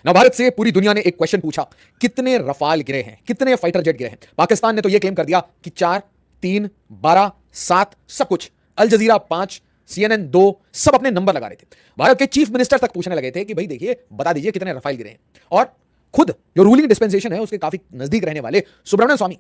ना भारत से पूरी दुनिया ने एक क्वेश्चन पूछा, कितने रफाल गिरे हैं, कितने फाइटर जेट गिरे हैं। पाकिस्तान ने तो यह क्लेम कर दिया कि 4, 3, 12, 7 सब कुछ। अल जजीरा 5, CNN 2 सब अपने नंबर लगा रहे थे। भारत के चीफ मिनिस्टर तक पूछने लगे थे कि भाई देखिए बता दीजिए कितने रफाल गिरे हैं। और खुद जो रूलिंग डिस्पेंसेशन है उसके काफी नजदीक रहने वाले सुब्रमण्यम स्वामी,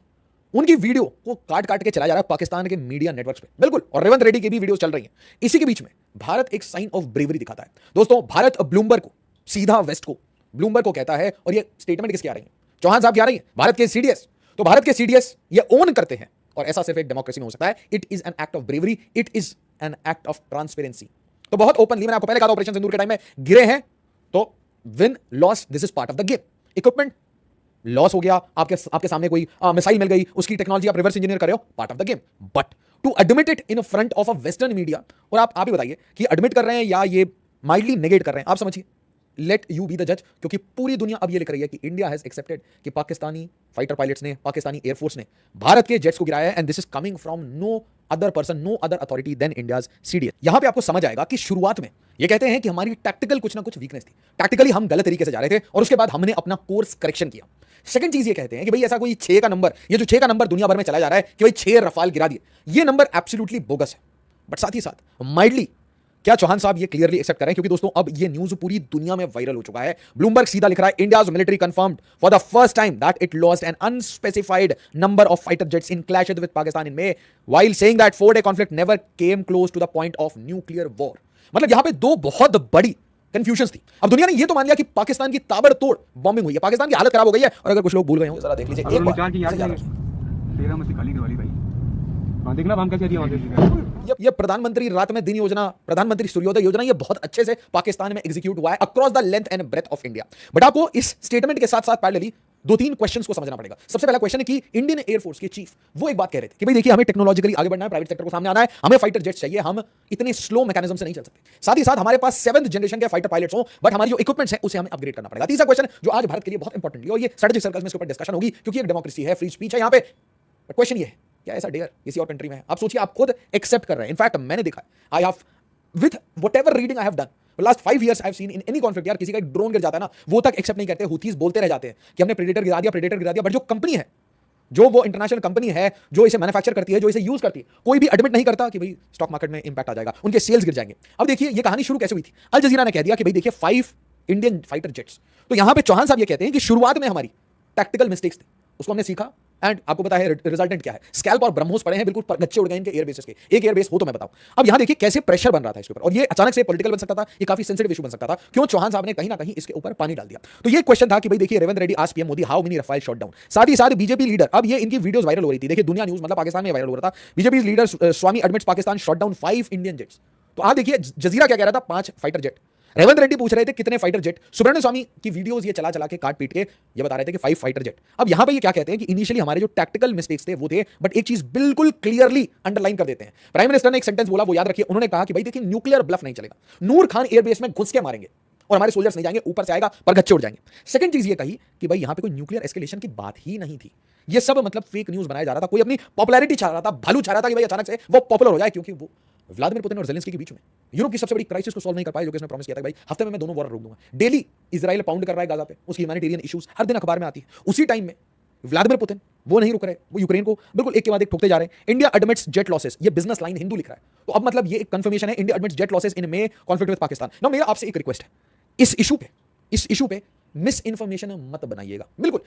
उनकी वीडियो को काट काट के चला जा रहा है पाकिस्तान के मीडिया नेटवर्क्स पे, बिल्कुल। और रेवंत रेड्डी की भी वीडियो चल रही है। इसी के बीच में भारत एक साइन ऑफ ब्रेवरी दिखाता है। दोस्तों, भारत ब्लूमबर्ग को, सीधा वेस्ट को, ब्लूमबर्ग को कहता है, और ये स्टेटमेंट किसकी आ रही है? चौहान साहब की आ रही है, भारत के सीडीएस। तो भारत के सीडीएस ये ओन करते हैं, और ऐसा सिर्फ एक डेमोक्रेसी में हो सकता है। It is an act of bravery, it is an act of transparency. तो बहुत ओपनली, मैंने आपको पहले कहा था ऑपरेशन सिंदूर के टाइम में गिरे हैं, तो win loss this is part of the game. Equipment loss हो गया, आपके सामने कोई मिसाइल मिल गई, उसकी टेक्नोलॉजी आप रिवर्स इंजीनियर कर रहे हो, part of the game. But to admit it in front of a western media, और आप ही बताइए कि एडमिट कर रहे हैं या ये माइल्डली नेगेट कर रहे हैं, आप समझिए। लेट यू बी द जज, क्योंकि पूरी दुनिया अब ये लिख रही है कि इंडिया हैज एक्सेप्टेड कि पाकिस्तानी फाइटर पायलट्स ने, पाकिस्तानी एयरफोर्स ने भारत के जेट्स को गिराया है, and this is coming from no other person, no other authority than India's CDS. यहां पे आपको समझ आएगा कि शुरुआत में ये कहते हैं कि हमारी टैक्टिकल कुछ ना कुछ वीकनेस थी, टैक्टिकली हम गलत तरीके से जा रहे थे, और उसके बाद हमने अपना कोर्स करेक्शन किया। सेकंड चीज ये कहते हैं कि भाई ऐसा कोई 6 का नंबर, ये जो 6 का नंबर दुनिया भर में चला जा रहा है कि भाई 6 रफाल गिरा दिए, ये नंबर एब्सोल्युटली बोगस है। बट साथ ही साथ माइल्डली क्या चौहान साहब ये क्लियरली एक्सेप्ट कर रहे हैं? क्योंकि दोस्तों अब ये न्यूज पूरी दुनिया में वायरल हो चुका है। ब्लूमबर्ग सीधा लिख रहा है, India's military confirmed for the first time that it lost an unspecified number of fighter jets in clashes with Pakistan in May, while saying that 4-day conflict never came close to the point of nuclear war. मतलब यहां पे दो बहुत बड़ी confusion थी। अब दुनिया ने ये तो मान लिया कि पाकिस्तान की ताबड़तोड़ बॉम्बिंग हुई है, पाकिस्तान की हालत खराब हो गई है, और अगर कुछ लोग भूल गए हो जरा देख लीजिए एक बार। ये प्रधानमंत्री रात में दिन योजना, प्रधानमंत्री सूर्योदय योजना, ये बहुत अच्छे से पाकिस्तान में एग्जीक्यूट हुआ है across the length and breadth of India. But आपको इस स्टेटमेंट के साथ साथ पैरेलली 2-3 क्वेश्चंस को समझना पड़ेगा। सबसे पहला क्वेश्चन है कि इंडियन एयरफोर्स के चीफ वो एक बात कह रहे थे कि भाई देखिए हमें टेक्नोलॉजिकली आगे बढ़ना है, प्राइवेट सेक्टर को सामने आना है, हमें फाइटर जेट्स चाहिए, हम इतने स्लो मैकेनिज्म से नहीं चल सकते। साथ ही साथ हमारे पास 7th जनरेशन के फाइटर पायलट्स हो, बट हमारी जो इक्विपमेंट्स है उसे हमें अपग्रेड करना पड़ेगा। तीसरा क्वेश्चन जो आज भारत के लिए बहुत इंपॉर्टेंट, और ये स्ट्रेटेजिक सर्कल्स में इसके ऊपर डिस्कशन होगी, क्योंकि एक डेमोक्रेसी है, फ्री स्पीच है यहाँ पे। क्वेश्चन ये है, क्या ऐसा डेयर किसी और कंट्री में है? आप सोचिए, आप खुद एक्सेप्ट कर रहे हैं। इनफैक्ट मैंने देखा है, I have with whatever reading I have done last 5 years I have seen in any conflict, यार किसी का एक ड्रोन गिर जाता है ना, वो तक एक्सेप्ट नहीं करते, हुथीज बोलते रह जाते हैं कि हमने प्रेडेटर गिरा दिया, प्रेडेटर गिरा दिया। बट जो कंपनी है, जो वो इंटरनेशनल कंपनी है जो इसे मैन्युफैक्चर करती है, जो इसे यूज करती है, कोई भी एडमिट नहीं करता कि भाई स्टॉक मार्केट में इंपैक्ट आ जाएगा, उनके सेल्स गिर जाएंगे। अब देखिए ये कहानी शुरू कैसे हुई थी। अल जजीरा ने कह दिया कि भाई देखिए 5 इंडियन फाइटर जेट्स। तो यहां पे चौहान साहब ये कहते हैं कि शुरुआत में हमारी टैक्टिकल मिस्टेक्स थी, उसको हमने सीखा, एंड आपको पता है रिजल्टेंट क्या है, स्कैल्प और ब्रह्मोस पड़े हैं, बिल्कुल गच्चे उड़ गए इनके एयरबेसेस के। एक एयरबेस हो तो मैं बताऊं। अब यहां देखिए कैसे प्रेशर बन रहा था इसके ऊपर, और ये अचानक से पॉलिटिकल बन सकता था, ये काफी सेंसिटिव इशू बन सकता था। क्यों? चौहान साहब ने कहीं ना कहीं इसके ऊपर पानी डाल दिया। तो ये क्वेश्चन था कि भाई देखिए Revanth Reddy asked PM Modi how many Rafale shot down. साथ ही साथ बीजेपी लीडर, अब ये इनकी वीडियोस वायरल हो रही थी, देखिए दुनिया न्यूज मतलब पाकिस्तान में वायरल हो रहा था। BJP leader Swamy admits Pakistan shot down 5 Indian jets. तो आप देखिए जजीरा क्या कह रहा था, 5 फाइटर जेट। रेवंत रेड्डी पूछ रहे थे कितने फाइटर जेट। सुब्रमण्यम स्वामी की वीडियोस ये चला चला के काट पीट के ये बता रहे थे कि 5 फाइटर जेट। अब यहां पे ये क्या कहते हैं कि इनिशियली हमारे जो टैक्टिकल मिस्टेक्स थे वो थे, बट एक चीज बिल्कुल क्लियरली अंडरलाइन कर देते हैं। प्राइम मिनिस्टर ने एक सेंटेंस बोला, वो याद रखिए, उन्होंने कहा कि भाई देखिए न्यूक्लियर ब्लफ नहीं चलेगा, नूर खान एयरबेस में घुस के मारेंगे और हमारे सोल्जर्स नहीं जाएंगे, ऊपर से आएगा पर गच्चे उड़ जाएंगे। सेकंड चीज ये कही कि भाई यहां पे कोई न्यूक्लियर एस्केलेशन की बात ही नहीं थी, ये सब मतलब फेक न्यूज बनाया जा रहा था, कोई अपनी पॉपुलैरिटी चाह रहा था, भालू चाह रहा था कि भाई अचानक से वो पॉपुलर हो जाए, क्योंकि वो व्लादिमीर पुतिन और ज़ेलेंस्की के बीच में यूरोप की सबसे बड़ी क्राइसिस को सॉल्व नहीं कर पाए, जो कि उसने प्रॉमिस किया था कि भाई हफ्ते में मैं दोनों वॉर रोक दूंगा। डेली इजराइल पाउंड कर रहा है गाजा पे, उसकी ह्यूमैनिटेरियन इश्यूज हर दिन अखबार में आती है। उसी टाइम में व्लादिमीर पुतिन वो नहीं रुक रहे, वो यूक्रेन को बिल्कुल एक के बाद एक ठोकते जा रहे हैं। इंडिया एडमिट्स जेट लॉसेस, ये बिजनेस लाइन हिंदू लिख रहा है। तो अब मतलब ये एक कंफर्मेशन है, India admits jet losses in may conflict with Pakistan. Now मेरा आपसे एक रिक्वेस्ट है, इस इशू पे मिस इंफॉर्मेशन मत बनाइएगा, बिल्कुल।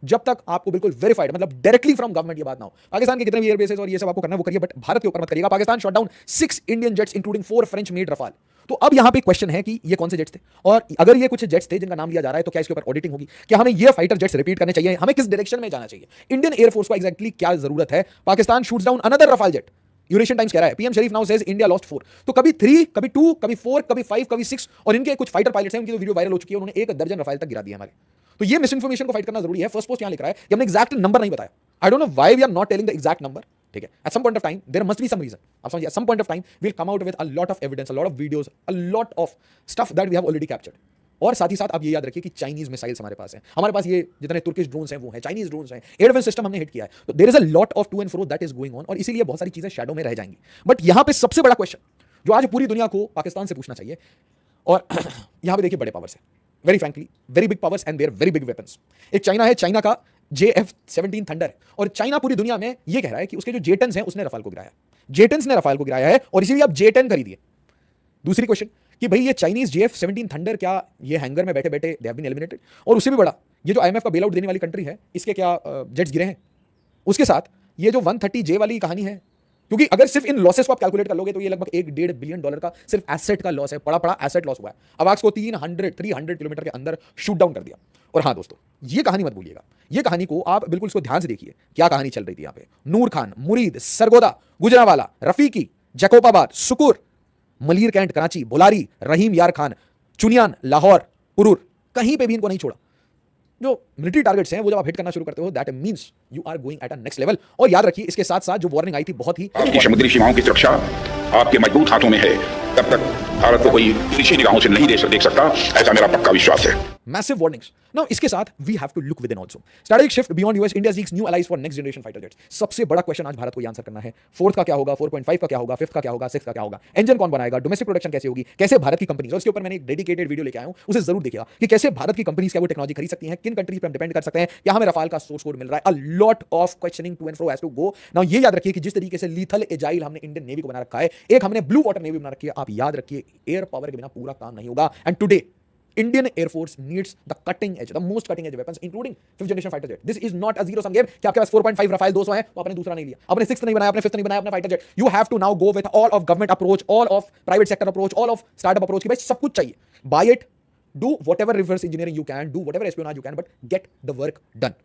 जब तक आपको बिल्कुल वेरीफाइड, मतलब डायरेक्टली फ्रॉम गवर्नमेंट ये बात ना हो। पाकिस्तान के कितने भी एयरबेसेस और ये सब आपको करना वो करिए, बट भारत के ऊपर मत करिएगा। Pakistan shot down 6 Indian jets including 4 French made Rafale. तो अब यहां पे क्वेश्चन है कि ये कौन से जेट्स थे, और अगर ये कुछ जेट्स थे जिनका नाम लिया जा रहा है, तो क्या इसके ऊपर ऑडिटिंग होगी? क्या हमें ये फाइटर जेट्स रिपीट करने चाहिए? हमें किस डायरेक्शन में जाना चाहिए? इंडियन एयरफोर्स को एक्जैक्टली क्या जरूरत है? Pakistan shoots down another Rafale jet. Eurasian times कह रहा है, पीएम शरीफ नाउ सेज इंडिया लॉस्ट 4। तो कभी 3, कभी 2, कभी 4, कभी 5, कभी 6, और इनके कुछ फाइटर पायलट्स हैं, उनकी तो वीडियो वायरल हो चुकी है, उन्होंने 1 दर्जन रफाल तक गिरा दिया हमारे। तो ये मिस इंफॉर्मेशन को फाइट करना जरूरी है। फर्स्ट पोस्ट यहां लिख रहा है कि हमने एग्जैक्ट नंबर नहीं बताया। I don't know why we are not telling the exact number, ठीक है? At some point of time there must be some reason. आप समझिए, at some point of time we will come out with a lot of evidence, a lot of videos, a lot of stuff that we have already captured. और साथ ही साथ आप ये याद रखिए कि चाइनीज मिसाइल्स हमारे पास हैं, हमारे पास ये जितने तुर्किश ड्रोन्स हैं वो हैं, चाइनीज ड्रोन्स हैं, एयर डिफेंस सिस्टम हमने हिट किया है। तो there is a lot of to and fro that is going on, और इसीलिए बहुत सारी चीजें शैडो में रह जाएंगी। बट यहां पे सबसे बड़ा क्वेश्चन जो आज पूरी दुनिया को पाकिस्तान से पूछना चाहिए, और यहां पे देखिए बड़े पावर्स है, very frankly, very big powers and their very big weapons. एक चाइना है, चाइना का JF-17 थंडर है, और चाइना पूरी दुनिया में यह कह रहा है कि उसके जो J-10s हैं उसने रफाल को गिराया, J-10s ने रफाल को गिराया है, और इसीलिए आप J-10 खरीदिए। दूसरी क्वेश्चन कि भाई ये चाइनीज JF-17 थंडर क्या ये हैंगर में बैठे बैठे दे हैव बीन एलिमिनेटेड? और उससे भी बड़ा, ये जो IMF का बेल आउट देने वाली कंट्री है, इसके क्या जेट्स गिरे हैं? उसके साथ ये जो 130J वाली कहानी है, क्योंकि अगर सिर्फ इन लॉसेस को आप कैलकुलेट कर लोगे तो ये लगभग $1.5 बिलियन का सिर्फ एसेट का लॉस है, बड़ा बड़ा एसेट लॉस हुआ है। अवाक्स को 300 किलोमीटर के अंदर शूट डाउन कर दिया। और हाँ दोस्तों, ये कहानी मत भूलिएगा, ये कहानी को आप बिल्कुल इसको ध्यान से देखिए, क्या कहानी चल रही थी यहाँ पे। नूर खान, मुरीद, सरगोदा, गुजरावाला, रफीकी, जैकोबाबाद, सुकुर, मलीर कैंट कराची, बुलारी, रहीम यार खान, चुनियान, लाहौर, पुरूर, कहीं पे भी इनको नहीं छोड़ा। जो मिलिट्री टारगेट्स हैं वो जब आप हिट करना शुरू करते हो, that means you are going at a next level. और याद रखिए, इसके साथ साथ जो वार्निंग आई थी बहुत ही, आपकी समुद्री सीमाओं की सुरक्षा आपके मजबूत हाथों में है, तब तक भारत को कोई तिरछी निगाहों से नहीं देख सकता, ऐसा मेरा पक्का विश्वास है। Massive warnings. नाउ इसके साथ we have to look within also. Strategic shift beyond US, India seeks new allies for next generation fighter jets. सबसे बड़ा क्वेश्चन आज भारत को आंसर करना है। फोर्थ का क्या होगा, 4.5 का क्या होगा, फिफ्थ का क्या होगा, सिक्स्थ का क्या होगा, इंजन कौन बनाएगा, डोमेस्टिक प्रोडक्शन कैसे होगी, कैसे भारत की कंपनीज, और इसके ऊपर मैंने एक डेडिकेटेड वीडियो लेके आया हूं, उसे जरूर देखिएगा कि कैसे भारत की कंपनीज क्या वो टेक्नोलॉजी खरीद सकती हैं, किन कंट्रीज पर हम डिपेंड कर सकते हैं, क्या हमें रफाल का सोर्स कोड मिल रहा है। A lot of questioning to and fro has to go. Now ये याद रखिए कि जिस तरीके से लीथल एजाइल हमने इंडियन नेवी को बना रखा है, एक हमने ब्लू वाटर नेवी बना रखी है, आप याद रखिए एयर पावर के बिना पूरा काम नहीं होगा। And today Indian Air Force needs the cutting edge, the most cutting edge weapons, including 5th generation fighter jet. This is not a zero sum game कि आपके पास 4.5 रफाल 200 है तो आपने दूसरा नहीं लिया, आपने 6th नहीं बनाया, आपने 5th नहीं बनाया, आपने fighter jet. You have to now go with all of government approach, all of private sector approach, all of startup approach कि भाई सब कुछ चाहिए। Buy it, do whatever reverse engineering you can, do whatever espionage you can, but get the work done.